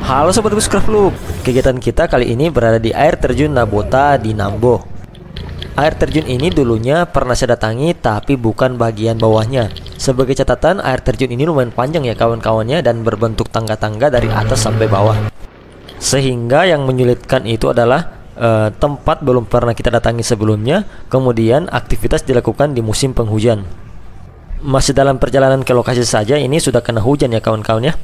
Halo Sobat Bushcraft Loop, kegiatan kita kali ini berada di air terjun Nabota di Nambo. Air terjun ini dulunya pernah saya datangi tapi bukan bagian bawahnya. Sebagai catatan, air terjun ini lumayan panjang ya kawan-kawannya dan berbentuk tangga-tangga dari atas sampai bawah. Sehingga yang menyulitkan itu adalah tempat belum pernah kita datangi sebelumnya, kemudian aktivitas dilakukan di musim penghujan. Masih dalam perjalanan ke lokasi saja ini sudah kena hujan ya kawan-kawan ya.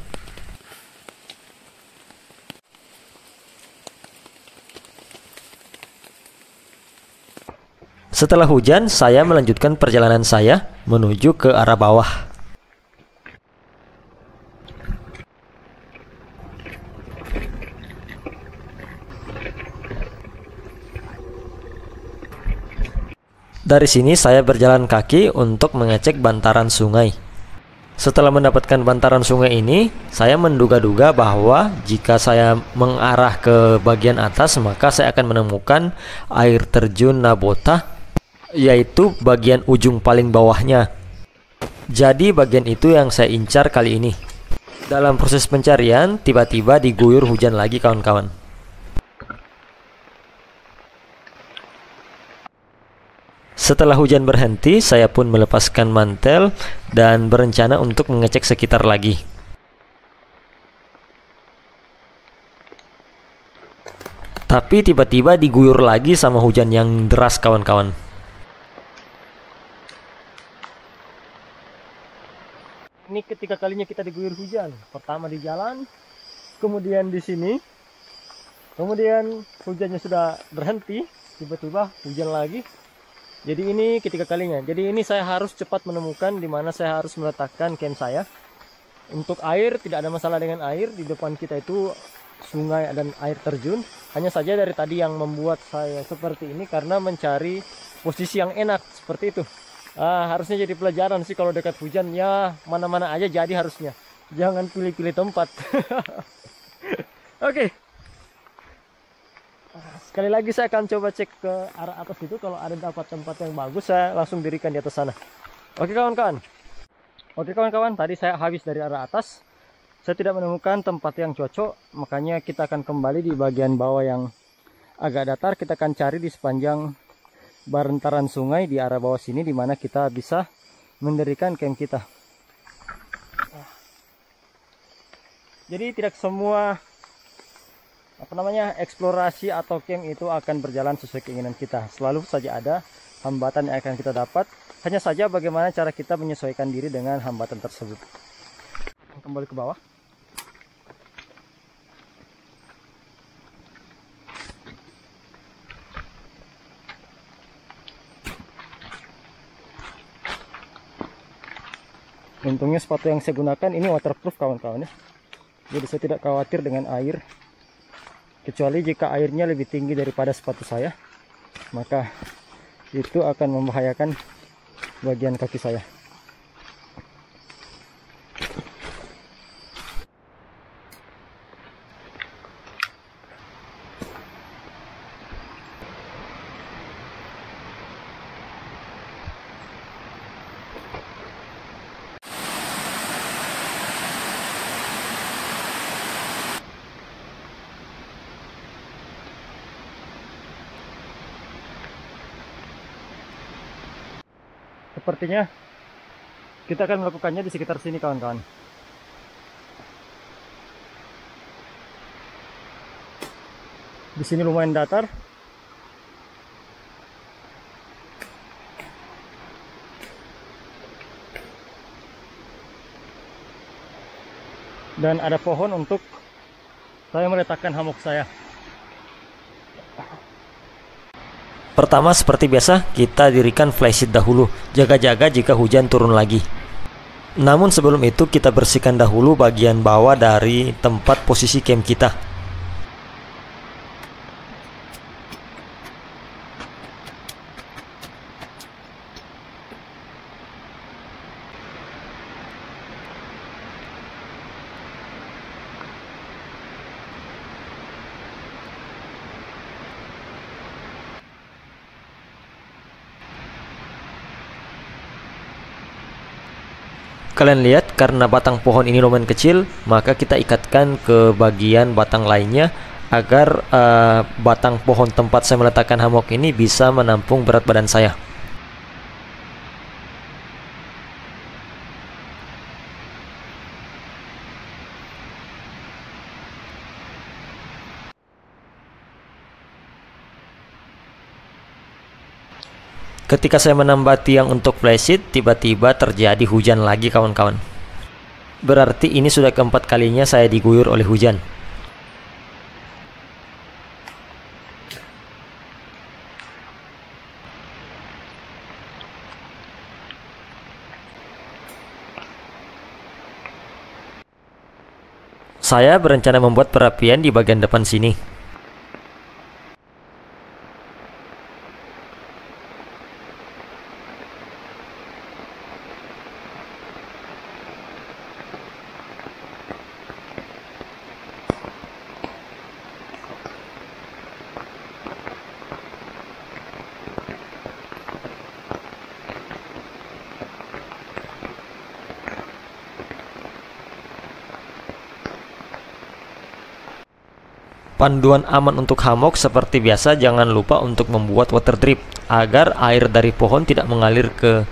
Setelah hujan, saya melanjutkan perjalanan saya menuju ke arah bawah. Dari sini saya berjalan kaki untuk mengecek bantaran sungai. Setelah mendapatkan bantaran sungai ini, saya menduga-duga bahwa jika saya mengarah ke bagian atas, maka saya akan menemukan air terjun Nabota, yaitu bagian ujung paling bawahnya. Jadi bagian itu yang saya incar kali ini. Dalam proses pencarian, tiba-tiba diguyur hujan lagi kawan-kawan. Setelah hujan berhenti, saya pun melepaskan mantel dan berencana untuk mengecek sekitar lagi. Tapi tiba-tiba diguyur lagi sama hujan yang deras kawan-kawan. Ini ketiga kalinya kita diguyur hujan. Pertama di jalan, kemudian di sini, kemudian hujannya sudah berhenti, tiba-tiba hujan lagi. Jadi ini ketiga kalinya. Jadi ini saya harus cepat menemukan di mana saya harus meletakkan camp saya. Untuk air tidak ada masalah dengan air. Di depan kita itu sungai dan air terjun. Hanya saja dari tadi yang membuat saya seperti ini karena mencari posisi yang enak seperti itu. Harusnya jadi pelajaran sih kalau dekat hujan ya, mana-mana aja jadi harusnya. Jangan pilih-pilih tempat. Oke. Sekali lagi saya akan coba cek ke arah atas itu. Kalau ada dapat tempat yang bagus, saya langsung dirikan di atas sana. Oke kawan-kawan. Oke kawan-kawan, tadi saya habis dari arah atas. Saya tidak menemukan tempat yang cocok, makanya kita akan kembali di bagian bawah yang agak datar. Kita akan cari di sepanjang bantaran sungai di arah bawah sini, di mana kita bisa mendirikan camp kita. Jadi tidak semua eksplorasi atau camp itu akan berjalan sesuai keinginan kita. Selalu saja ada hambatan yang akan kita dapat. Hanya saja bagaimana cara kita menyesuaikan diri dengan hambatan tersebut. Kembali ke bawah. Untungnya sepatu yang saya gunakan ini waterproof kawan-kawan ya. Jadi saya tidak khawatir dengan air. Kecuali jika airnya lebih tinggi daripada sepatu saya, maka itu akan membahayakan bagian kaki saya. Sepertinya kita akan melakukannya di sekitar sini kawan-kawan. Di sini lumayan datar. Dan ada pohon untuk saya meletakkan hammock saya. Pertama seperti biasa kita dirikan flysheet dahulu, jaga-jaga jika hujan turun lagi. Namun sebelum itu kita bersihkan dahulu bagian bawah dari tempat posisi camp kita. Kalian lihat, karena batang pohon ini lumayan kecil, maka kita ikatkan ke bagian batang lainnya agar batang pohon tempat saya meletakkan hammock ini bisa menampung berat badan saya. Ketika saya menambah tiang untuk flysheet, tiba-tiba terjadi hujan lagi, kawan-kawan. Berarti ini sudah keempat kalinya saya diguyur oleh hujan. Saya berencana membuat perapian di bagian depan sini. Panduan aman untuk hammock seperti biasa, jangan lupa untuk membuat water drip agar air dari pohon tidak mengalir ke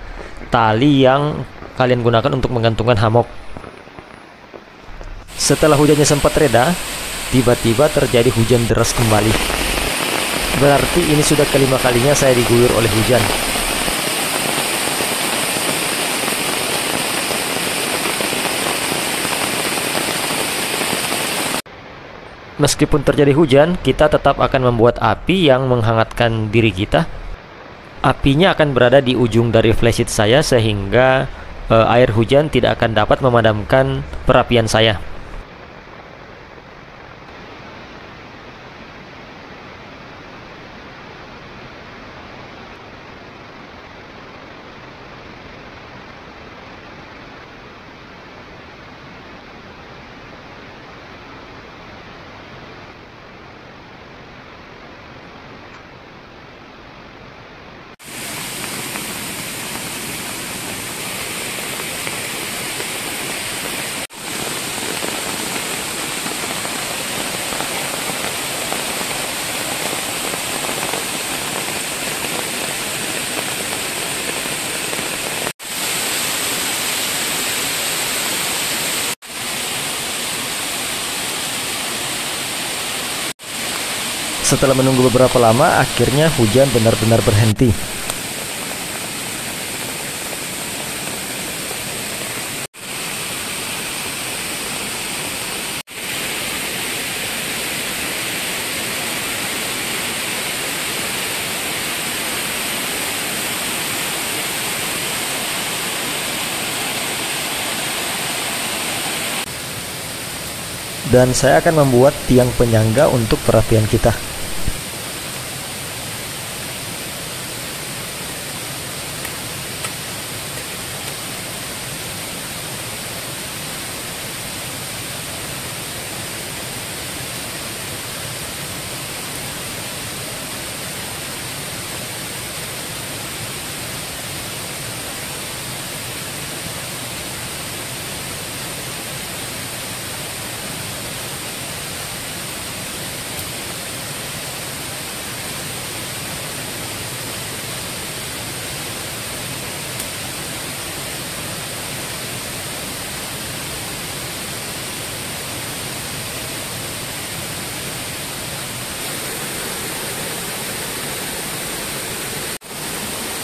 tali yang kalian gunakan untuk menggantungkan hammock. Setelah hujannya sempat reda, tiba-tiba terjadi hujan deras kembali. Berarti ini sudah kelima kalinya saya diguyur oleh hujan. Meskipun terjadi hujan, kita tetap akan membuat api yang menghangatkan diri kita. Apinya akan berada di ujung dari flashlight saya sehingga air hujan tidak akan dapat memadamkan perapian saya. Setelah menunggu beberapa lama, akhirnya hujan benar-benar berhenti. Dan saya akan membuat tiang penyangga untuk perapian kita.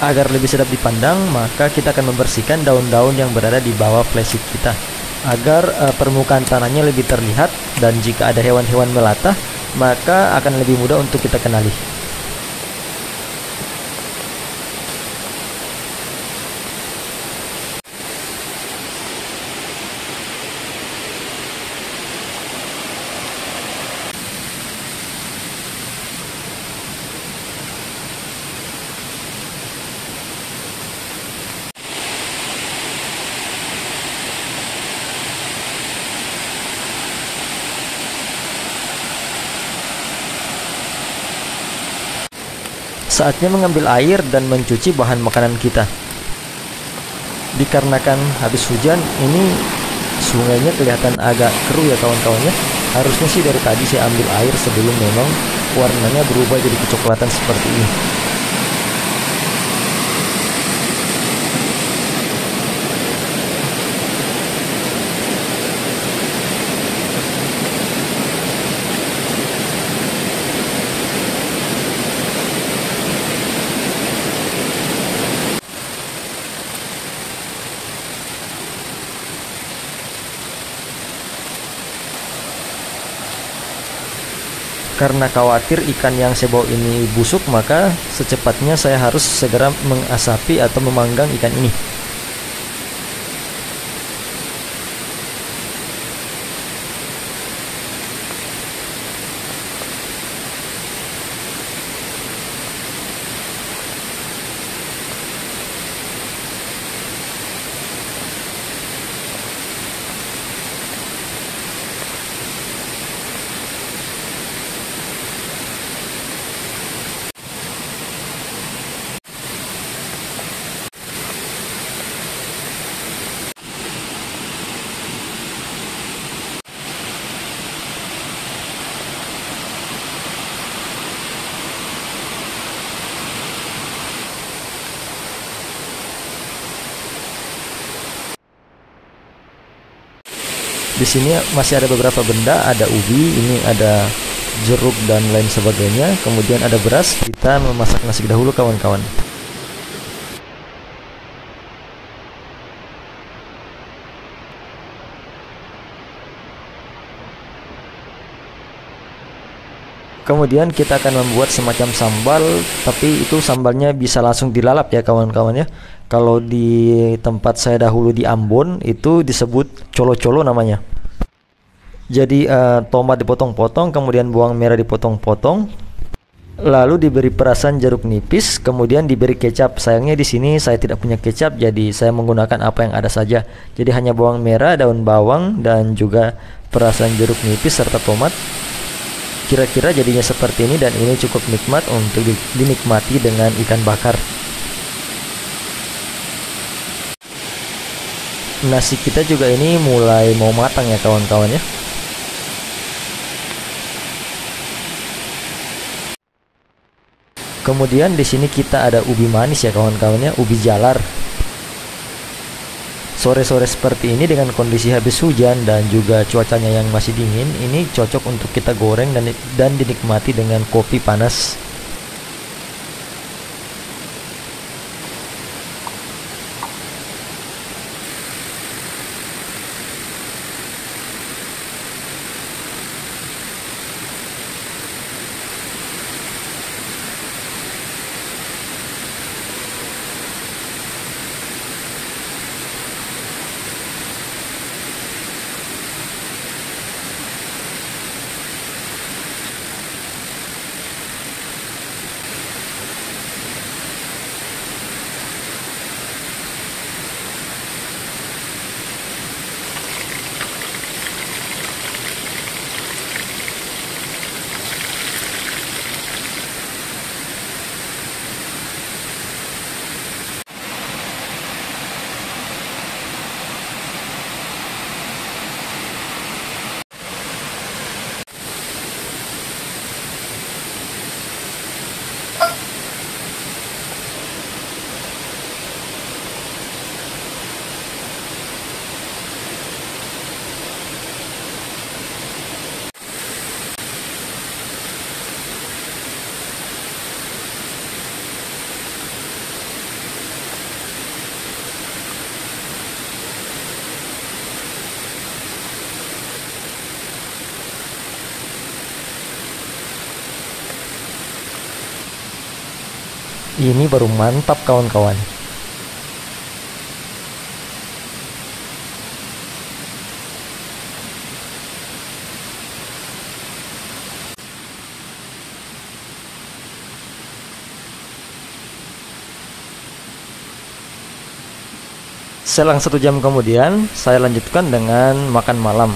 Agar lebih sedap dipandang, maka kita akan membersihkan daun-daun yang berada di bawah flashlight kita agar permukaan tanahnya lebih terlihat, dan jika ada hewan-hewan melata maka akan lebih mudah untuk kita kenali. Saatnya mengambil air dan mencuci bahan makanan kita. Dikarenakan habis hujan ini sungainya kelihatan agak keruh ya kawan-kawannya. Harusnya sih dari tadi saya ambil air sebelum memang warnanya berubah jadi kecoklatan seperti ini. Karena khawatir ikan yang saya bawa ini busuk, maka secepatnya saya harus segera mengasapi atau memanggang ikan ini. Di sini masih ada beberapa benda, ada ubi, ini ada jeruk dan lain sebagainya. Kemudian ada beras. Kita memasak nasi dahulu kawan-kawan. Kemudian kita akan membuat semacam sambal, tapi itu sambalnya bisa langsung dilalap ya kawan-kawan ya. Kalau di tempat saya dahulu di Ambon itu disebut colo-colo namanya. Jadi tomat dipotong-potong, kemudian bawang merah dipotong-potong, lalu diberi perasan jeruk nipis, kemudian diberi kecap. Sayangnya di sini saya tidak punya kecap, jadi saya menggunakan apa yang ada saja. Jadi hanya bawang merah, daun bawang, dan juga perasan jeruk nipis serta tomat. Kira-kira jadinya seperti ini, dan ini cukup nikmat untuk dinikmati dengan ikan bakar. Nasi kita juga ini mulai mau matang ya kawan-kawan ya. Kemudian di sini kita ada ubi manis ya kawan-kawannya, ubi jalar. Sore-sore seperti ini dengan kondisi habis hujan dan juga cuacanya yang masih dingin, ini cocok untuk kita goreng dan dinikmati dengan kopi panas. Ini baru mantap kawan-kawan. Selang 1 jam kemudian, saya lanjutkan dengan makan malam.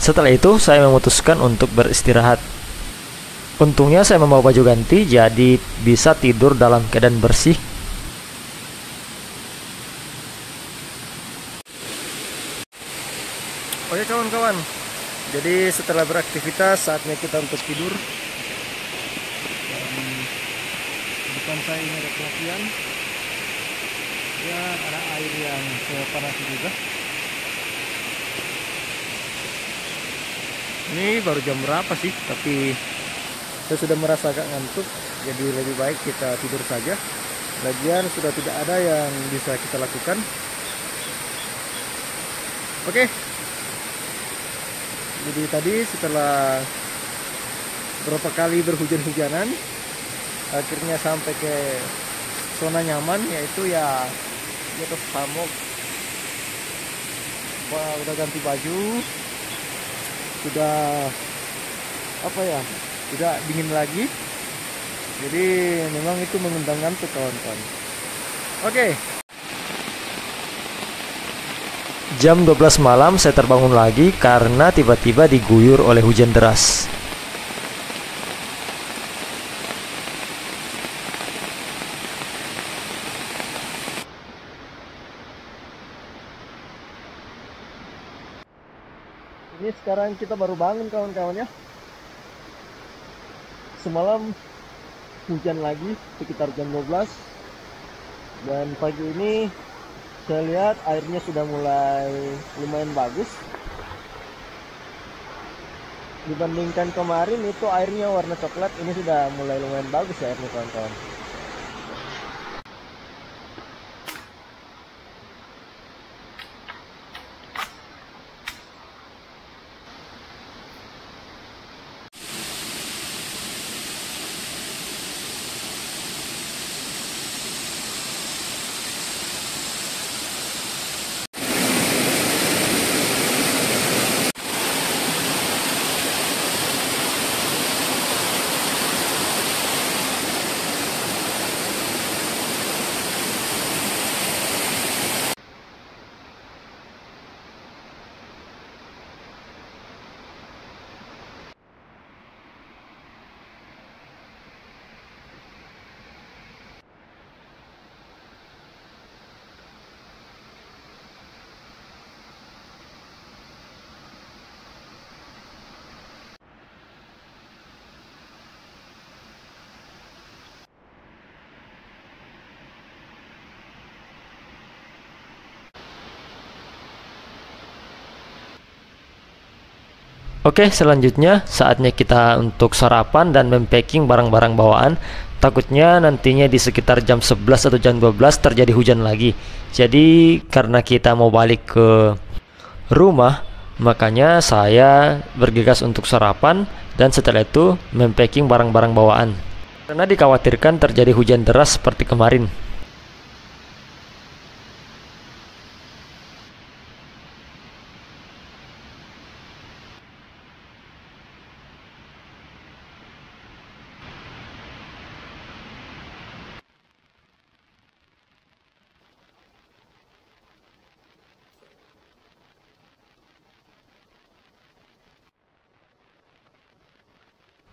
Setelah itu saya memutuskan untuk beristirahat. Untungnya saya membawa baju ganti, jadi bisa tidur dalam keadaan bersih. Oke kawan-kawan, jadi setelah beraktivitas saatnya kita untuk tidur. Di depan saya ini ada pelatihan. Ya, ada air yang panas juga. Ini baru jam berapa sih? Tapi saya sudah merasa agak ngantuk, jadi lebih baik kita tidur saja. Lagian sudah tidak ada yang bisa kita lakukan. Oke. Jadi tadi setelah berapa kali berhujan-hujanan, akhirnya sampai ke zona nyaman, yaitu ya di atas hammock. Wah, udah ganti baju, sudah apa ya, tidak dingin lagi, jadi memang itu mengundang ngantuk kawan-kawan. Oke. Jam 12 malam saya terbangun lagi karena tiba-tiba diguyur oleh hujan deras. Ini sekarang kita baru bangun kawan-kawan ya. Semalam hujan lagi sekitar jam 12. Dan pagi ini saya lihat airnya sudah mulai lumayan bagus. Dibandingkan kemarin itu airnya warna coklat, ini sudah mulai lumayan bagus ya airnya kawan-kawan. Oke, selanjutnya saatnya kita untuk sarapan dan mempacking barang-barang bawaan. Takutnya nantinya di sekitar jam 11 atau jam 12 terjadi hujan lagi. Jadi karena kita mau balik ke rumah, makanya saya bergegas untuk sarapan dan setelah itu mempacking barang-barang bawaan. Karena dikhawatirkan terjadi hujan deras seperti kemarin.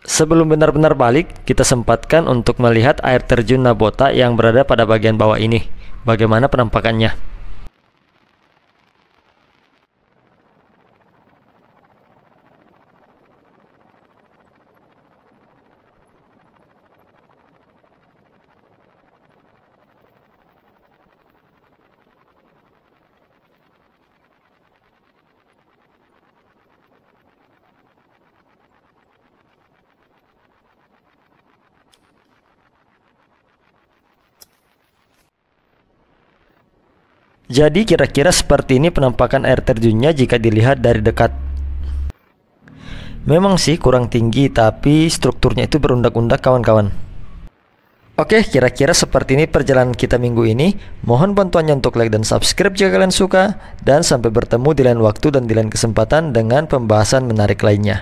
Sebelum benar-benar balik, kita sempatkan untuk melihat air terjun Nabota yang berada pada bagian bawah ini. Bagaimana penampakannya? Jadi kira-kira seperti ini penampakan air terjunnya jika dilihat dari dekat. Memang sih kurang tinggi, tapi strukturnya itu berundak-undak kawan-kawan. Oke, kira-kira seperti ini perjalanan kita minggu ini. Mohon bantuannya untuk like dan subscribe jika kalian suka. Dan sampai bertemu di lain waktu dan di lain kesempatan dengan pembahasan menarik lainnya.